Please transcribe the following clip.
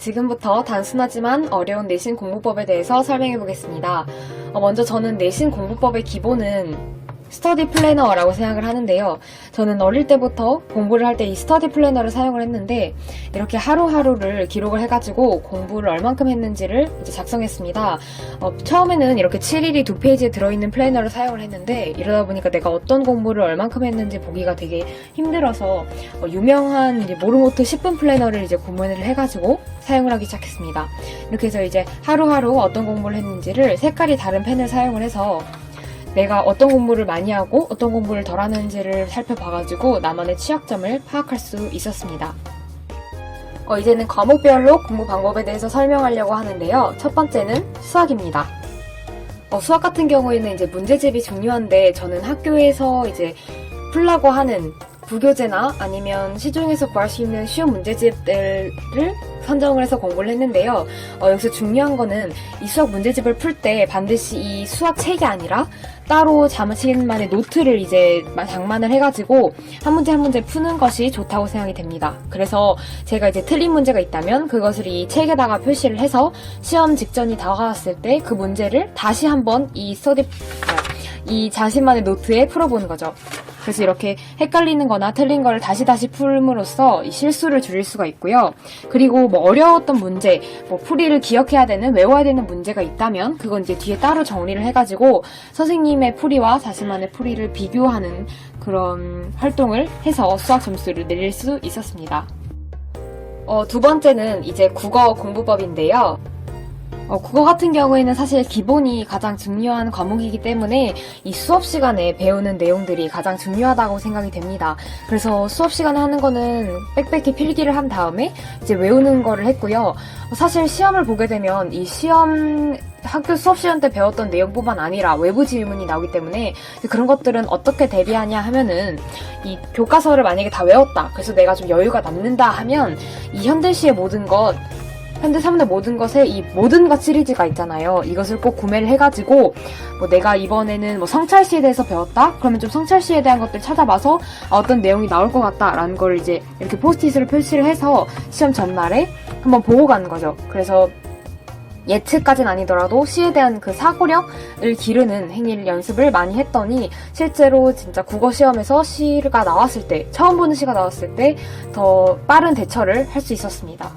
지금부터 단순하지만 어려운 내신 공부법에 대해서 설명해 보겠습니다. 먼저 저는 내신 공부법의 기본은 스터디 플래너라고 생각을 하는데요. 저는 어릴 때부터 공부를 할 때 이 스터디 플래너를 사용을 했는데 이렇게 하루하루를 기록을 해가지고 공부를 얼만큼 했는지를 이제 작성했습니다. 처음에는 이렇게 7일이 2페이지에 들어있는 플래너를 사용을 했는데 이러다 보니까 내가 어떤 공부를 얼만큼 했는지 보기가 되게 힘들어서 유명한 이제 모르모토 10분 플래너를 이제 구매를 해가지고 사용을 하기 시작했습니다. 이렇게 해서 이제 하루하루 어떤 공부를 했는지를 색깔이 다른 펜을 사용을 해서 내가 어떤 공부를 많이 하고 어떤 공부를 덜 하는지를 살펴봐가지고 나만의 취약점을 파악할 수 있었습니다. 이제는 과목별로 공부 방법에 대해서 설명하려고 하는데요. 첫 번째는 수학입니다. 수학 같은 경우에는 이제 문제집이 중요한데 저는 학교에서 이제 풀라고 하는 부교재나 아니면 시중에서 구할 수 있는 쉬운 문제집들을 선정을 해서 공부를 했는데요. 여기서 중요한 거는 이 수학 문제집을 풀 때 반드시 이 수학 책이 아니라 따로 자신만의 노트를 이제 장만을 해가지고 한 문제 한 문제 푸는 것이 좋다고 생각이 됩니다. 그래서 제가 이제 틀린 문제가 있다면 그것을 이 책에다가 표시를 해서 시험 직전이 다가왔을 때 그 문제를 다시 한번 이 자신만의 노트에 풀어보는 거죠. 그래서 이렇게 헷갈리는 거나 틀린 거를 다시 풀음으로써 이 실수를 줄일 수가 있고요. 그리고 어려웠던 문제, 풀이를 기억해야 되는, 외워야 되는 문제가 있다면 그건 이제 뒤에 따로 정리를 해가지고 선생님의 풀이와 자신만의 풀이를 비교하는 그런 활동을 해서 수학 점수를 내릴 수 있었습니다. 두 번째는 이제 국어 공부법인데요. 국어 같은 경우에는 사실 기본이 가장 중요한 과목이기 때문에 이 수업 시간에 배우는 내용들이 가장 중요하다고 생각이 됩니다. 그래서 수업 시간에 하는 거는 빽빽히 필기를 한 다음에 이제 외우는 거를 했고요. 사실 시험을 보게 되면 이 학교 수업 시간 때 배웠던 내용뿐만 아니라 외부 질문이 나오기 때문에 그런 것들은 어떻게 대비하냐 하면은 이 교과서를 만약에 다 외웠다. 그래서 내가 좀 여유가 남는다 하면 이 현대시의 모든 것 현대사문의 모든 것에 이 모든 것 시리즈가 있잖아요. 이것을 꼭 구매를 해가지고 내가 이번에는 성찰시에 대해서 배웠다? 그러면 좀 성찰시에 대한 것들 찾아봐서 어떤 내용이 나올 것 같다라는 걸 이제 이렇게 포스트잇으로 표시를 해서 시험 전날에 한번 보고 가는 거죠. 그래서 예측까지는 아니더라도 시에 대한 그 사고력을 기르는 행위를 연습을 많이 했더니 실제로 진짜 국어 시험에서 시가 나왔을 때, 처음 보는 시가 나왔을 때 더 빠른 대처를 할 수 있었습니다.